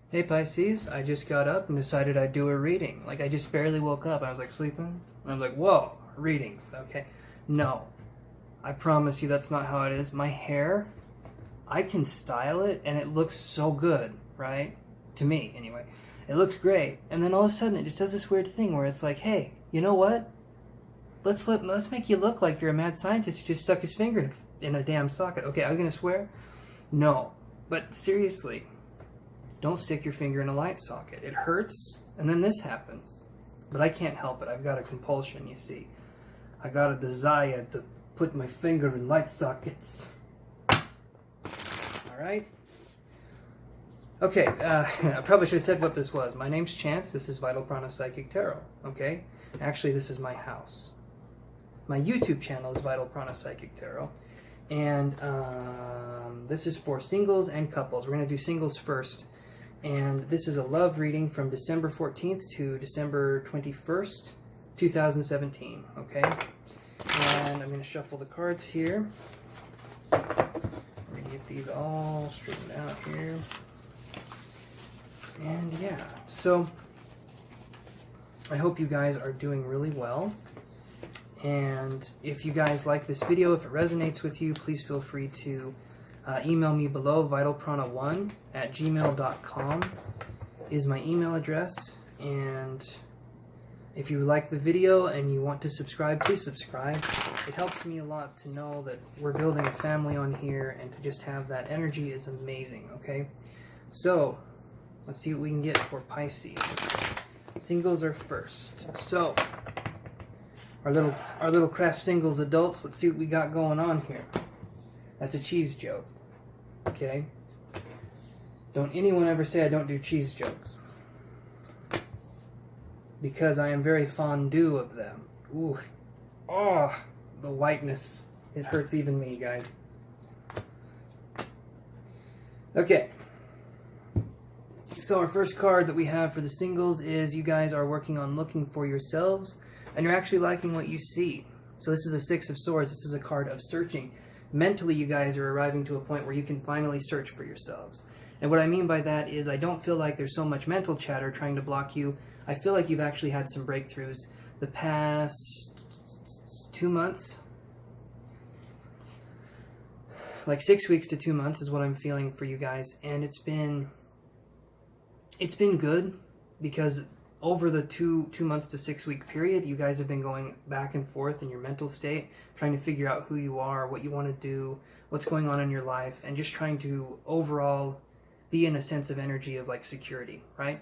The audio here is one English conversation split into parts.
Hey Pisces, I just got up and decided I'd do a reading. Like, I just barely woke up. I was like sleeping. And I was like, whoa, readings, okay. No, I promise you that's not how it is. My hair, I can style it and it looks so good, right? To me, anyway. It looks great. And then all of a sudden it just does this weird thing where it's like, hey, you know what? Let's make you look like you're a mad scientist who just stuck his finger in a damn socket. Okay, I was gonna swear. No, but seriously, don't stick your finger in a light socket. It hurts, and then this happens. But I can't help it. I've got a compulsion, you see. I got a desire to put my finger in light sockets. Alright? Okay, I probably should have said what this was. My name's Chance. This is Vital Prana Psychic Tarot. Okay? Actually, this is my house. My YouTube channel is Vital Prana Psychic Tarot. And this is for singles and couples. We're going to do singles first. And this is a love reading from December 14th to December 21st, 2017, okay? And I'm going to shuffle the cards here. We're going to get these all straightened out here. And yeah, so I hope you guys are doing really well. And if you guys like this video, if it resonates with you, please feel free to email me below. vitalprana1@gmail.com is my email address. And if you like the video and you want to subscribe, please subscribe. It helps me a lot to know that we're building a family on here, and to just have that energy is amazing, okay? So, let's see what we can get for Pisces. Singles are first. So, our little craft singles adults, let's see what we got going on here. That's a cheese joke. Okay? Don't anyone ever say I don't do cheese jokes. Because I am very fondue of them. Ooh. Oh, the whiteness. It hurts even me, guys. Okay. So our first card that we have for the singles is you guys are working on looking for yourselves, and you're actually liking what you see. So this is the Six of Swords. This is a card of searching. Mentally, you guys are arriving to a point where you can finally search for yourselves. And what I mean by that is I don't feel like there's so much mental chatter trying to block you. I feel like you've actually had some breakthroughs the past 2 months. Like 6 weeks to 2 months is what I'm feeling for you guys. And it's been good because over the two months to 6 week period, you guys have been going back and forth in your mental state, trying to figure out who you are, what you want to do, what's going on in your life, and just trying to overall be in a sense of energy of like security, right?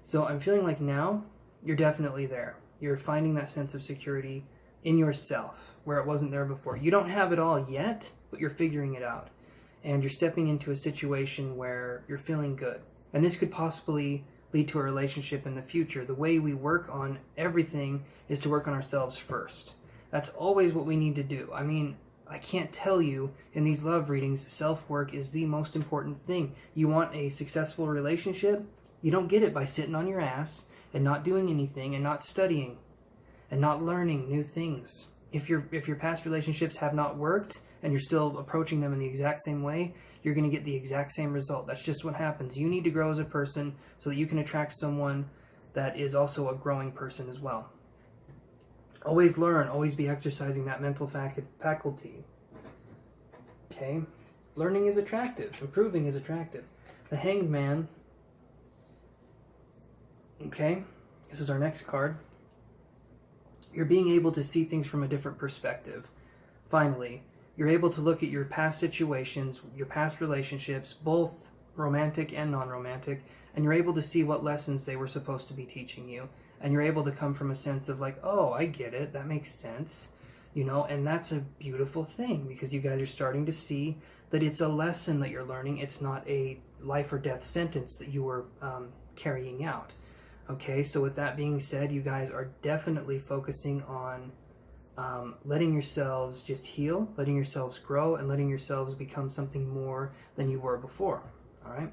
So I'm feeling like now you're definitely there. You're finding that sense of security in yourself where it wasn't there before. You don't have it all yet, but you're figuring it out. And you're stepping into a situation where you're feeling good. And this could possibly lead to a relationship in the future. The way we work on everything is to work on ourselves first. That's always what we need to do. I mean, I can't tell you in these love readings, self-work is the most important thing. You want a successful relationship? You don't get it by sitting on your ass and not doing anything and not studying and not learning new things. If your past relationships have not worked and you're still approaching them in the exact same way, you're going to get the exact same result. That's just what happens. You need to grow as a person so that you can attract someone that is also a growing person as well. Always learn. Always be exercising that mental faculty. Okay? Learning is attractive. Improving is attractive. The Hanged Man. Okay? This is our next card. You're being able to see things from a different perspective. Finally, you're able to look at your past situations, your past relationships, both romantic and non-romantic, and you're able to see what lessons they were supposed to be teaching you. And you're able to come from a sense of like, oh, I get it, that makes sense. You know, and that's a beautiful thing because you guys are starting to see that it's a lesson that you're learning. It's not a life or death sentence that you were carrying out. Okay, so with that being said, you guys are definitely focusing on letting yourselves just heal, letting yourselves grow, and letting yourselves become something more than you were before. All right,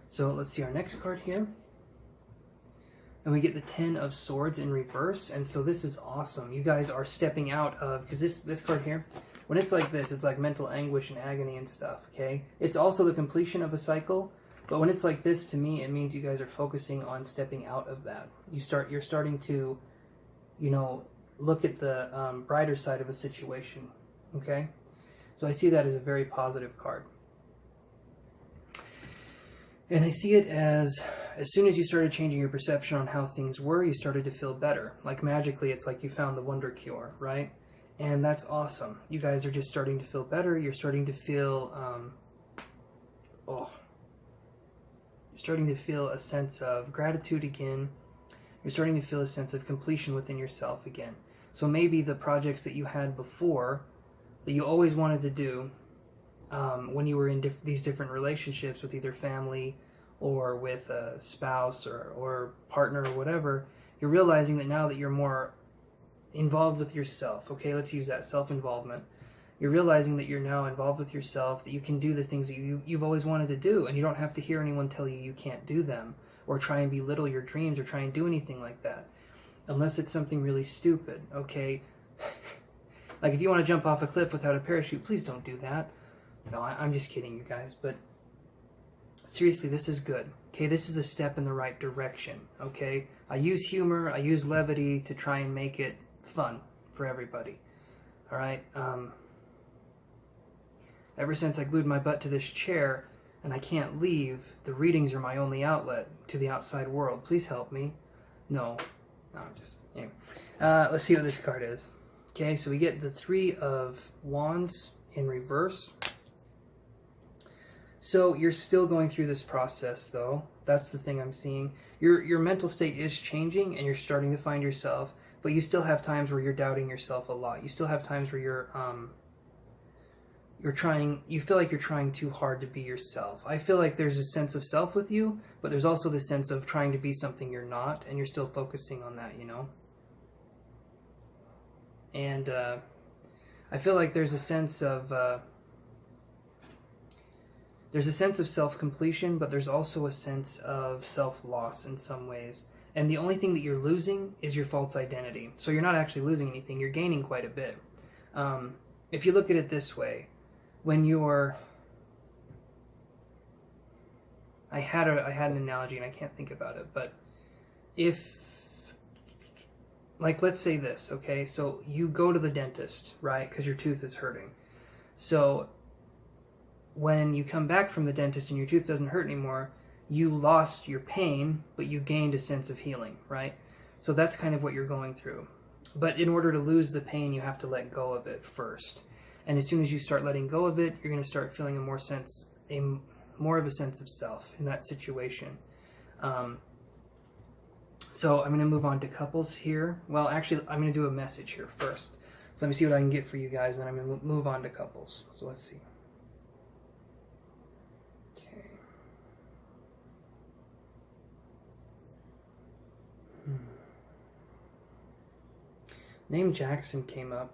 so let's see our next card here. And we get the Ten of Swords in reverse, and so this is awesome. You guys are stepping out of, because this card here, when it's like this, it's like mental anguish and agony and stuff, okay? It's also the completion of a cycle, But when it's like this, to me, it means you guys are focusing on stepping out of that. You're starting to, look at the brighter side of a situation. Okay? So I see that as a very positive card. And I see it as soon as you started changing your perception on how things were, you started to feel better. Like magically, it's like you found the wonder cure, right? And that's awesome. You guys are just starting to feel better. You're starting to feel, you're starting to feel a sense of gratitude again. You're starting to feel a sense of completion within yourself again. So maybe the projects that you had before, that you always wanted to do, when you were in these different relationships with either family or with a spouse or partner or whatever, you're realizing that now that you're more involved with yourself, okay, let's use that, self-involvement. You're realizing that you're now involved with yourself, that you can do the things that you've always wanted to do, and you don't have to hear anyone tell you you can't do them, or try and belittle your dreams, or try and do anything like that. Unless it's something really stupid, okay? Like if you want to jump off a cliff without a parachute, please don't do that. No, I'm just kidding, you guys, but seriously, this is good, okay? This is a step in the right direction, okay? I use humor, I use levity to try and make it fun for everybody, all right? Ever since I glued my butt to this chair and I can't leave, the readings are my only outlet to the outside world. Please help me. No, anyway. Let's see what this card is. Okay, so we get the Three of Wands in reverse. So you're still going through this process, though. That's the thing I'm seeing. Your mental state is changing, and you're starting to find yourself, but you still have times where you're doubting yourself a lot. You still have times where you feel like you're trying too hard to be yourself. I feel like there's a sense of self with you, but there's also the sense of trying to be something you're not, and you're still focusing on that, And I feel like there's a sense of self-completion, but there's also a sense of self-loss in some ways. And the only thing that you're losing is your false identity. So you're not actually losing anything, you're gaining quite a bit. If you look at it this way, when you're... I had an analogy and I can't think about it, but if... Like, let's say this, okay? So you go to the dentist, right? Because your tooth is hurting. So when you come back from the dentist and your tooth doesn't hurt anymore, you lost your pain, but you gained a sense of healing, right? So that's kind of what you're going through. But in order to lose the pain, you have to let go of it first. And as soon as you start letting go of it, you're going to start feeling more of a sense of self in that situation. So I'm going to move on to couples here. Well, actually, I'm going to do a message here first. So let me see what I can get for you guys, and then I'm going to move on to couples. So let's see. Okay. Name Jackson came up.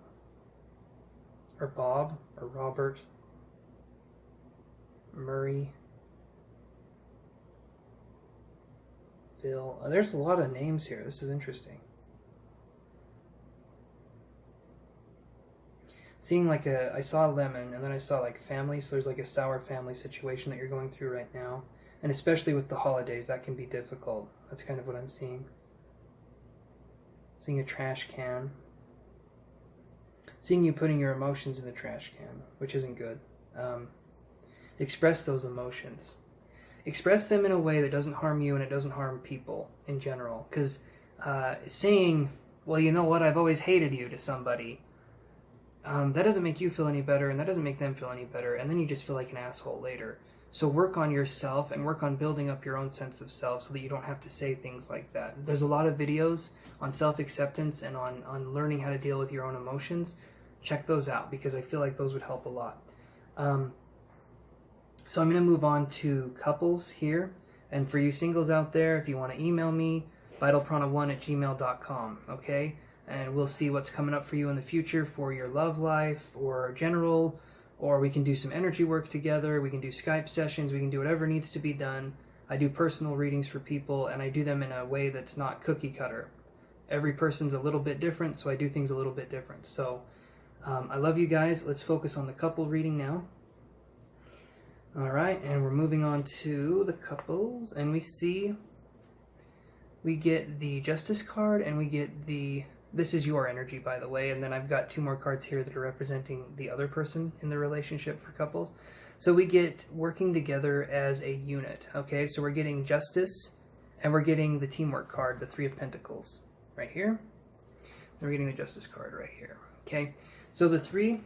Or Bob, or Robert, Murray, Phil. There's a lot of names here. This is interesting. Seeing I saw lemon, and then I saw family, so there's a sour family situation that you're going through right now. And especially with the holidays, that can be difficult. That's kind of what I'm seeing. Seeing a trash can. Seeing you putting your emotions in the trash can, which isn't good. Express those emotions. Express them in a way that doesn't harm you and it doesn't harm people in general. Because saying, well, you know what, I've always hated you to somebody, that doesn't make you feel any better, and that doesn't make them feel any better, and then you just feel like an asshole later. So work on yourself and work on building up your own sense of self so that you don't have to say things like that. There's a lot of videos on self-acceptance and on learning how to deal with your own emotions. Check those out because I feel like those would help a lot. So I'm going to move on to couples here. And for you singles out there, if you want to email me, vitalprana1@gmail.com, okay? And we'll see what's coming up for you in the future for your love life or general, or we can do some energy work together, we can do Skype sessions, we can do whatever needs to be done. I do personal readings for people, and I do them in a way that's not cookie cutter. Every person's a little bit different, so I do things a little bit different. So I love you guys. Let's focus on the couple reading now. All right, and we're moving on to the couples, and we get the Justice card, and we get this is your energy, by the way, and then I've got 2 more cards here that are representing the other person in the relationship for couples. So we get working together as a unit, okay? So we're getting Justice, and we're getting the teamwork card, the 3 of Pentacles, right here. And we're getting the Justice card right here, okay? So the three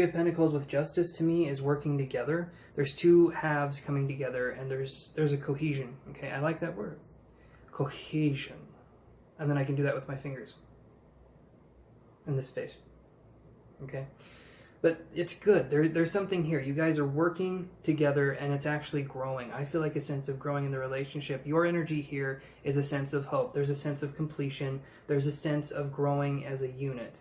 of Pentacles with Justice, to me, is working together. There's 2 halves coming together, and there's a cohesion, okay? I like that word, cohesion. And then I can do that with my fingers in this face, okay? But it's good. There's something here. You guys are working together, and it's actually growing. I feel like a sense of growing in the relationship. Your energy here is a sense of hope. There's a sense of completion. There's a sense of growing as a unit.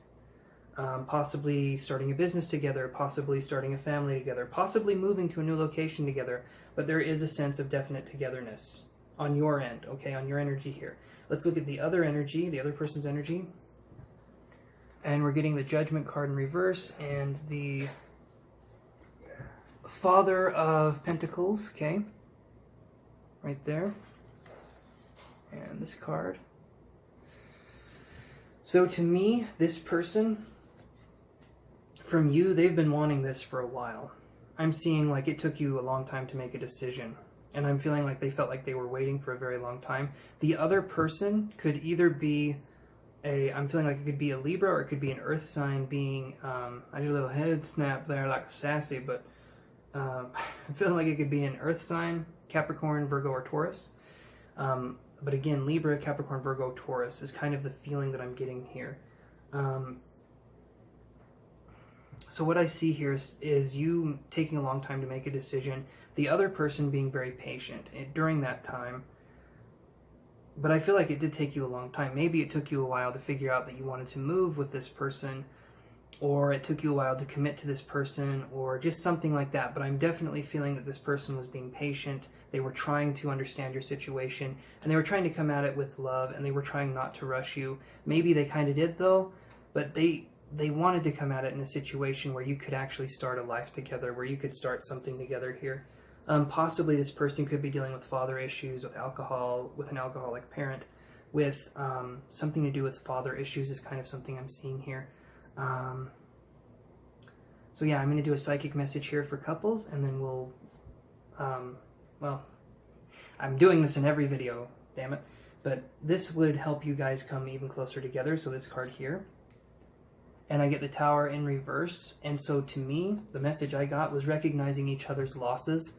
Possibly starting a business together, possibly starting a family together, possibly moving to a new location together, but there is a sense of definite togetherness on your end, okay, on your energy here. Let's look at the other energy, the other person's energy, and we're getting the Judgment card in reverse and the Father of Pentacles, okay, right there, and this card. So to me, this person, from you, they've been wanting this for a while. I'm seeing like it took you a long time to make a decision. And I'm feeling like they felt like they were waiting for a very long time. The other person could either be I'm feeling like it could be a Libra, or it could be an Earth sign being, I did a little head snap there like sassy, but I'm feeling like it could be an Earth sign, Capricorn, Virgo, or Taurus. But again, Libra, Capricorn, Virgo, Taurus is kind of the feeling that I'm getting here. So what I see here is you taking a long time to make a decision, the other person being very patient during that time. But I feel like it did take you a long time. Maybe it took you a while to figure out that you wanted to move with this person, or it took you a while to commit to this person, or just something like that. But I'm definitely feeling that this person was being patient. They were trying to understand your situation, and they were trying to come at it with love, and they were trying not to rush you. Maybe they kind of did, though, but they wanted to come at it in a situation where you could actually start a life together, where you could start something together here. Possibly this person could be dealing with father issues, with alcohol, with an alcoholic parent, with something to do with father issues is kind of something I'm seeing here. So yeah, I'm going to do a psychic message here for couples, and then we'll, well, I'm doing this in every video, damn it, but this would help you guys come even closer together. So this card here, and I get the Tower in reverse, and so to me, the message I got was recognizing each other's losses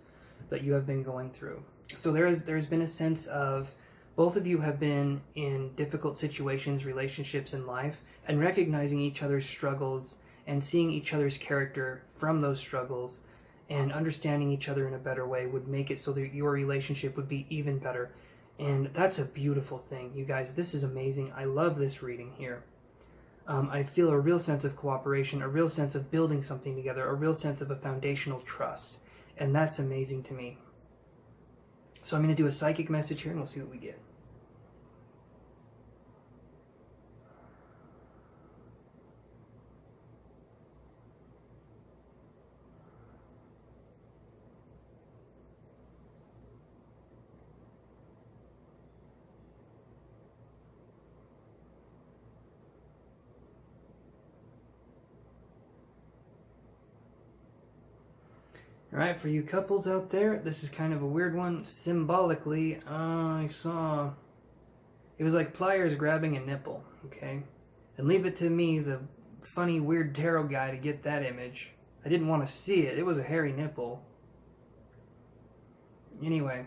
that you have been going through. So there's been a sense of both of you have been in difficult situations, relationships in life, and recognizing each other's struggles and seeing each other's character from those struggles and understanding each other in a better way would make it so that your relationship would be even better. And that's a beautiful thing. You guys, this is amazing. I love this reading here. I feel a real sense of cooperation, a real sense of building something together, a real sense of a foundational trust. And that's amazing to me. So I'm going to do a psychic message here, and we'll see what we get. Alright, for you couples out there, this is kind of a weird one. Symbolically, I saw... It was like pliers grabbing a nipple, okay? And leave it to me, the funny, weird tarot guy, to get that image. I didn't want to see it. It was a hairy nipple. Anyway,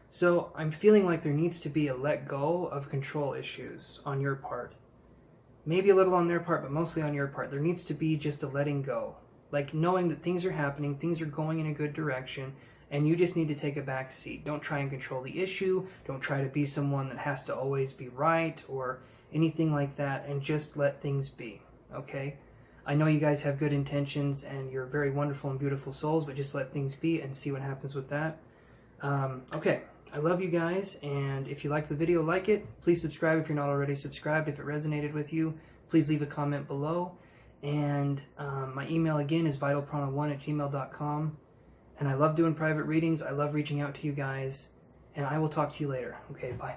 so I'm feeling like there needs to be a let go of control issues on your part. Maybe a little on their part, but mostly on your part. There needs to be just a letting go. Like knowing that things are happening, things are going in a good direction, and you just need to take a back seat. Don't try and control the issue. Don't try to be someone that has to always be right or anything like that, and just let things be, okay? I know you guys have good intentions and you're very wonderful and beautiful souls, but just let things be and see what happens with that. Okay, I love you guys, and if you liked the video, like it. Please subscribe if you're not already subscribed. If it resonated with you, please leave a comment below. And my email again is vitalprana1@gmail.com. And I love doing private readings. I love reaching out to you guys. And I will talk to you later. Okay, bye.